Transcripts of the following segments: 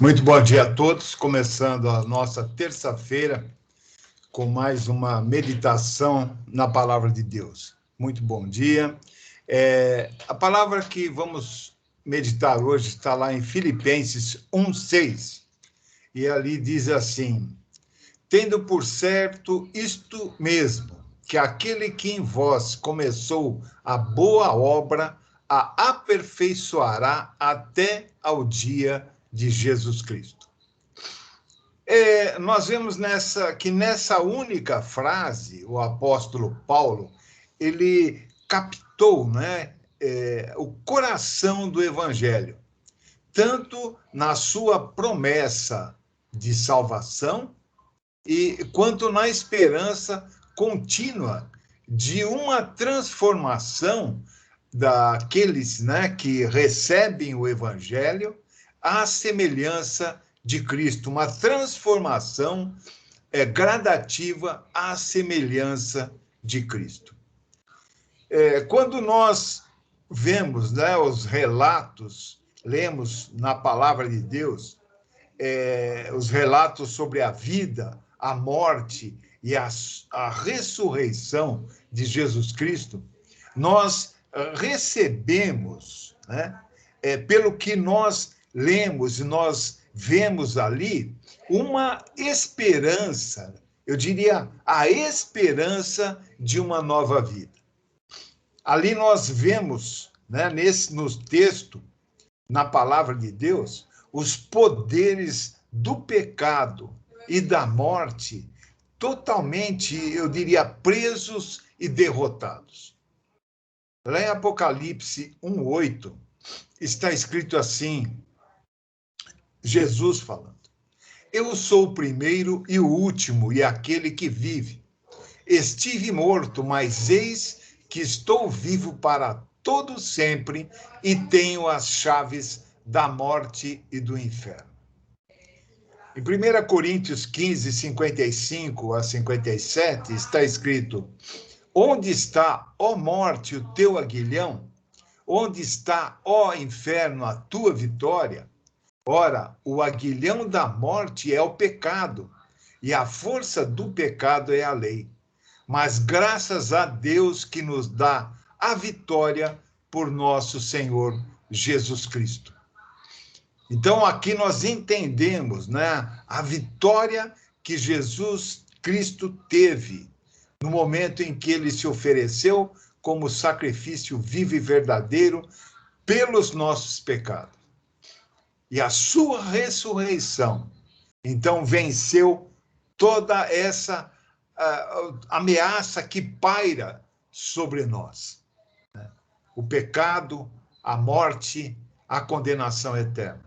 Muito bom dia a todos, começando a nossa terça-feira com mais uma meditação na Palavra de Deus. Muito bom dia. A palavra que vamos meditar hoje está lá em Filipenses 1:6, e ali diz assim: tendo por certo isto mesmo, que aquele que em vós começou a boa obra, a aperfeiçoará até ao dia de Jesus Cristo. Nós vemos que nessa única frase, o apóstolo Paulo, ele captou, né, o coração do evangelho, tanto na sua promessa de salvação, quanto na esperança contínua de uma transformação daqueles, né, que recebem o evangelho à semelhança de Cristo, uma transformação gradativa à semelhança de Cristo. Quando nós vemos, né, os relatos, lemos na palavra de Deus, os relatos sobre a vida, a morte e a ressurreição de Jesus Cristo, nós recebemos, né, pelo que nós lemos e nós vemos ali, uma esperança, eu diria, a esperança de uma nova vida. Ali nós vemos, né, no texto, na palavra de Deus, os poderes do pecado e da morte totalmente, eu diria, presos e derrotados. Lá em Apocalipse 1:8, está escrito assim, Jesus falando: eu sou o primeiro e o último e aquele que vive. Estive morto, mas eis que estou vivo para todo sempre e tenho as chaves da morte e do inferno. Em 1 Coríntios 15, 55 a 57, está escrito: onde está, ó morte, o teu aguilhão? Onde está, ó inferno, a tua vitória? Ora, o aguilhão da morte é o pecado, e a força do pecado é a lei. Mas graças a Deus que nos dá a vitória por nosso Senhor Jesus Cristo. Então, aqui nós entendemos, né, a vitória que Jesus Cristo teve no momento em que ele se ofereceu como sacrifício vivo e verdadeiro pelos nossos pecados. E a sua ressurreição, então, venceu toda essa ameaça que paira sobre nós, né? O pecado, a morte, a condenação eterna.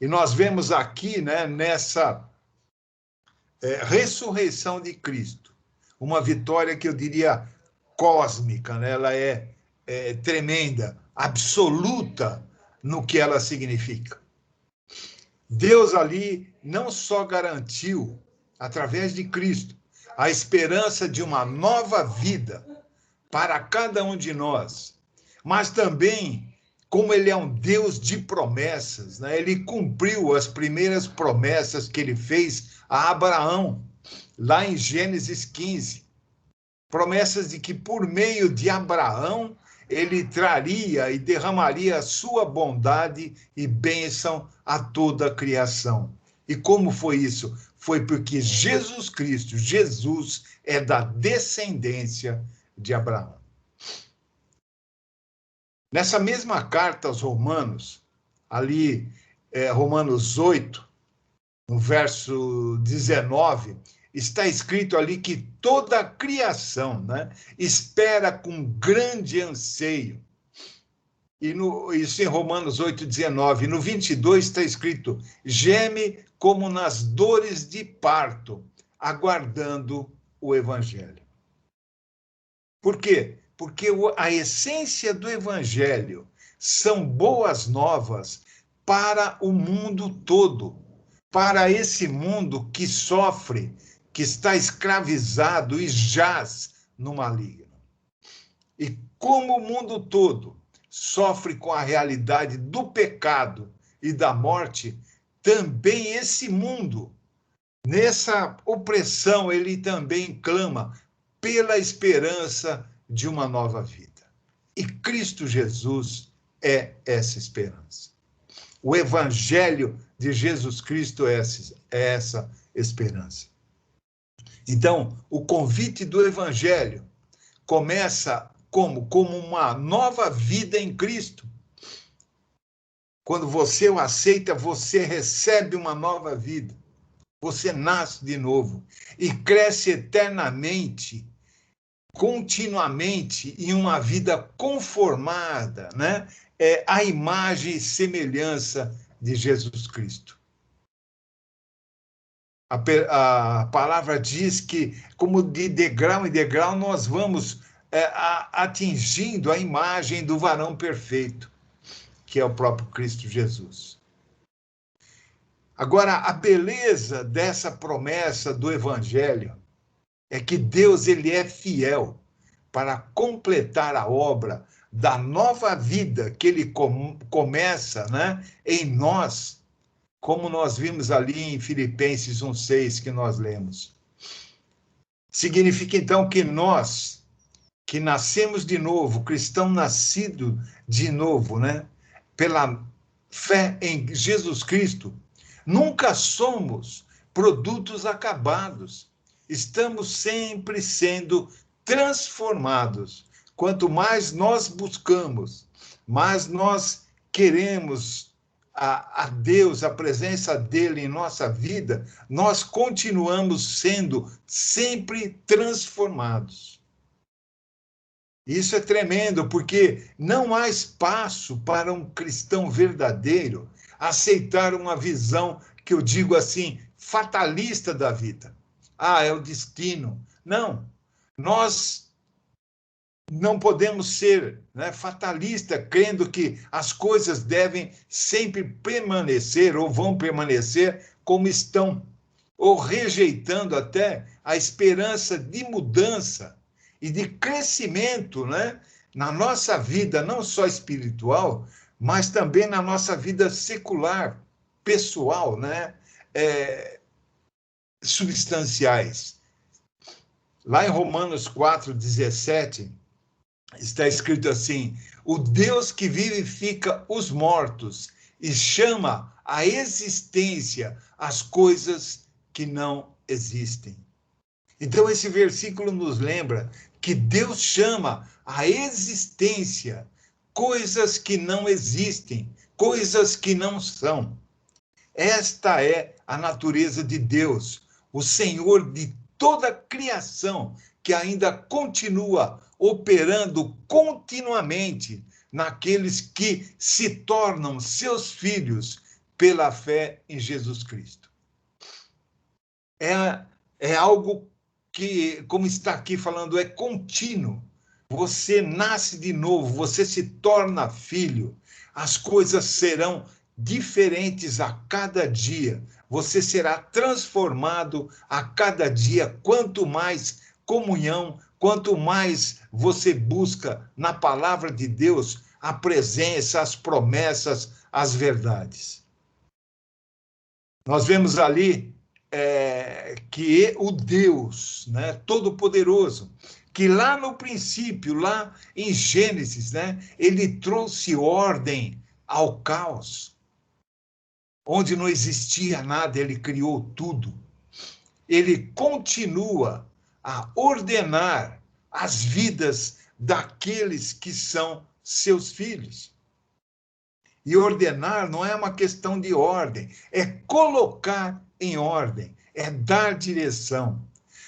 E nós vemos aqui, né, nessa ressurreição de Cristo, uma vitória que eu diria cósmica, né? Ela é tremenda, absoluta no que ela significa. Deus ali não só garantiu, através de Cristo, a esperança de uma nova vida para cada um de nós, mas também, como ele é um Deus de promessas, né? Ele cumpriu as primeiras promessas que ele fez a Abraão, lá em Gênesis 15. Promessas de que por meio de Abraão, ele traria e derramaria a sua bondade e bênção a toda a criação. E como foi isso? Foi porque Jesus Cristo, Jesus, é da descendência de Abraão. Nessa mesma carta aos Romanos, ali, Romanos 8, no verso 19, está escrito ali que toda a criação, né, espera com grande anseio. Isso em Romanos 8, 19. No 22 está escrito: geme como nas dores de parto, aguardando o evangelho. Por quê? Porque a essência do evangelho são boas novas para o mundo todo, para esse mundo que sofre, que está escravizado e jaz no maligno. E como o mundo todo sofre com a realidade do pecado e da morte, também esse mundo, nessa opressão, ele também clama pela esperança de uma nova vida. E Cristo Jesus é essa esperança. O Evangelho de Jesus Cristo é essa esperança. Então, o convite do Evangelho começa como? Como uma nova vida em Cristo. Quando você o aceita, você recebe uma nova vida. Você nasce de novo e cresce eternamente, continuamente, em uma vida conformada, né? À imagem e semelhança de Jesus Cristo. A palavra diz que, como de degrau em degrau, nós vamos atingindo a imagem do varão perfeito, que é o próprio Cristo Jesus. Agora, a beleza dessa promessa do Evangelho é que Deus ele é fiel para completar a obra da nova vida que ele começa, né, em nós, como nós vimos ali em Filipenses 1:6 que nós lemos. Significa então que nós, que nascemos de novo, cristão nascido de novo, né, pela fé em Jesus Cristo, nunca somos produtos acabados. Estamos sempre sendo transformados. Quanto mais nós buscamos, mais nós queremos a Deus, a presença dele em nossa vida, nós continuamos sendo sempre transformados. Isso é tremendo, porque não há espaço para um cristão verdadeiro aceitar uma visão, que eu digo assim, fatalista da vida. Ah, é o destino. Não, nós não podemos ser, né, fatalistas, crendo que as coisas devem sempre permanecer ou vão permanecer como estão, ou rejeitando até a esperança de mudança e de crescimento, né, na nossa vida, não só espiritual, mas também na nossa vida secular, pessoal, né, substanciais. Lá em Romanos 4:17, está escrito assim: o Deus que vivifica os mortos e chama à existência as coisas que não existem. Então, esse versículo nos lembra que Deus chama à existência coisas que não existem, coisas que não são. Esta é a natureza de Deus, o Senhor de toda a criação, que ainda continua operando continuamente naqueles que se tornam seus filhos pela fé em Jesus Cristo. É algo que, como está aqui falando, é contínuo. Você nasce de novo, você se torna filho. As coisas serão diferentes a cada dia. Você será transformado a cada dia. Quanto mais comunhão, quanto mais você busca na palavra de Deus a presença, as promessas, as verdades. Nós vemos ali que o Deus, né, Todo-Poderoso, que lá no princípio, lá em Gênesis, né, ele trouxe ordem ao caos. Onde não existia nada, ele criou tudo. Ele continua a ordenar as vidas daqueles que são seus filhos. E ordenar não é uma questão de ordem, é colocar em ordem, é dar direção,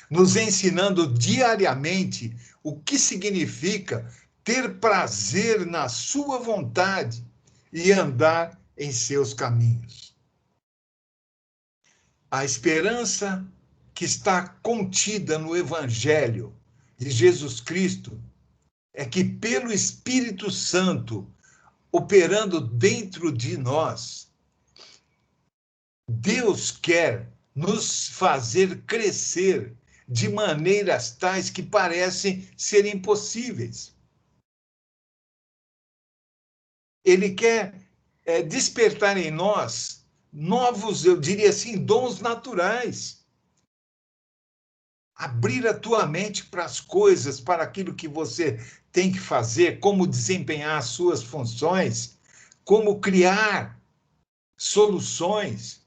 nos ensinando diariamente o que significa ter prazer na sua vontade e andar em seus caminhos. A esperança que está contida no Evangelho de Jesus Cristo é que, pelo Espírito Santo operando dentro de nós, Deus quer nos fazer crescer de maneiras tais que parecem ser impossíveis. Ele quer despertar em nós novos, eu diria assim, dons naturais. Abrir a tua mente para as coisas, para aquilo que você tem que fazer, como desempenhar as suas funções, como criar soluções.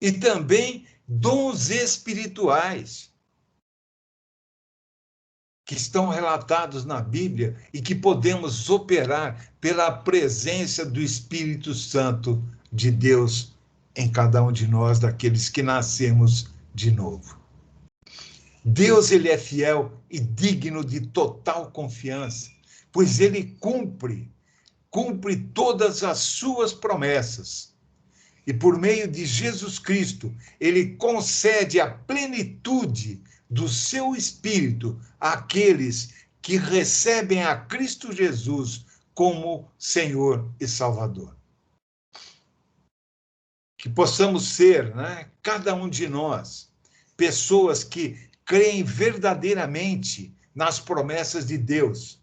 E também dons espirituais, que estão relatados na Bíblia e que podemos operar pela presença do Espírito Santo de Deus em cada um de nós, daqueles que nascemos de novo. Deus, ele é fiel e digno de total confiança, pois ele cumpre todas as suas promessas. E por meio de Jesus Cristo, ele concede a plenitude do seu Espírito àqueles que recebem a Cristo Jesus como Senhor e Salvador. Que possamos ser, né, cada um de nós, pessoas que creem verdadeiramente nas promessas de Deus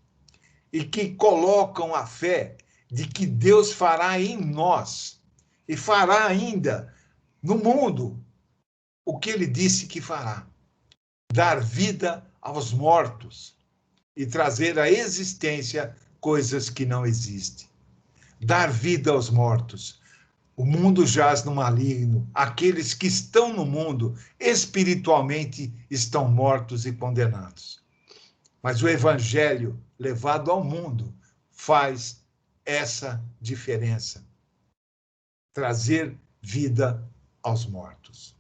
e que colocam a fé de que Deus fará em nós e fará ainda no mundo o que ele disse que fará: dar vida aos mortos e trazer à existência coisas que não existem. Dar vida aos mortos. O mundo jaz no maligno. Aqueles que estão no mundo espiritualmente estão mortos e condenados. Mas o evangelho levado ao mundo faz essa diferença. Trazer vida aos mortos.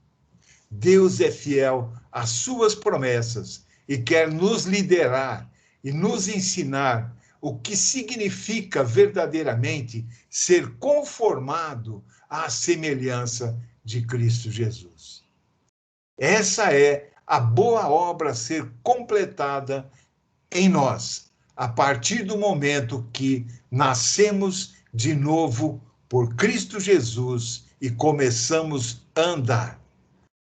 Deus é fiel às suas promessas e quer nos liderar e nos ensinar o que significa verdadeiramente ser conformado à semelhança de Cristo Jesus. Essa é a boa obra a ser completada em nós, a partir do momento que nascemos de novo por Cristo Jesus e começamos a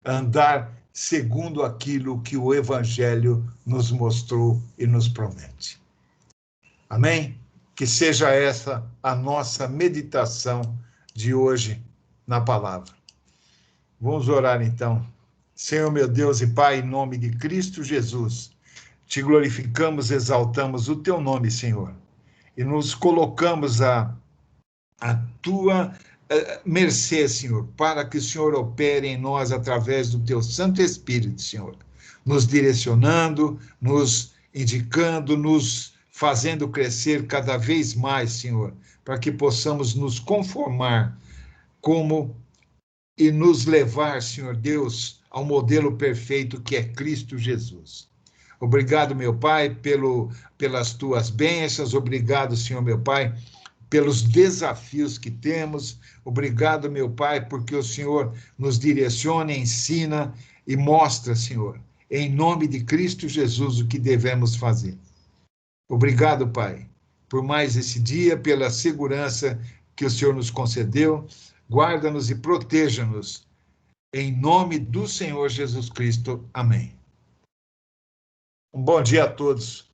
andar segundo aquilo que o Evangelho nos mostrou e nos promete. Amém? Que seja essa a nossa meditação de hoje na palavra. Vamos orar então. Senhor meu Deus e Pai, em nome de Cristo Jesus, te glorificamos, exaltamos o teu nome, Senhor, e nos colocamos a tua mercê, Senhor, para que o Senhor opere em nós através do teu Santo Espírito, Senhor, nos direcionando, nos indicando, nos fazendo crescer cada vez mais, Senhor, para que possamos nos conformar e nos levar, Senhor Deus, ao modelo perfeito que é Cristo Jesus. Obrigado, meu Pai, pelas tuas bênçãos. Obrigado, Senhor, meu Pai, pelos desafios que temos. Obrigado, meu Pai, porque o Senhor nos direciona, ensina e mostra, Senhor, em nome de Cristo Jesus, o que devemos fazer. Obrigado, Pai, por mais esse dia, pela segurança que o Senhor nos concedeu. Guarda-nos e proteja-nos. Em nome do Senhor Jesus Cristo. Amém. Um bom dia a todos.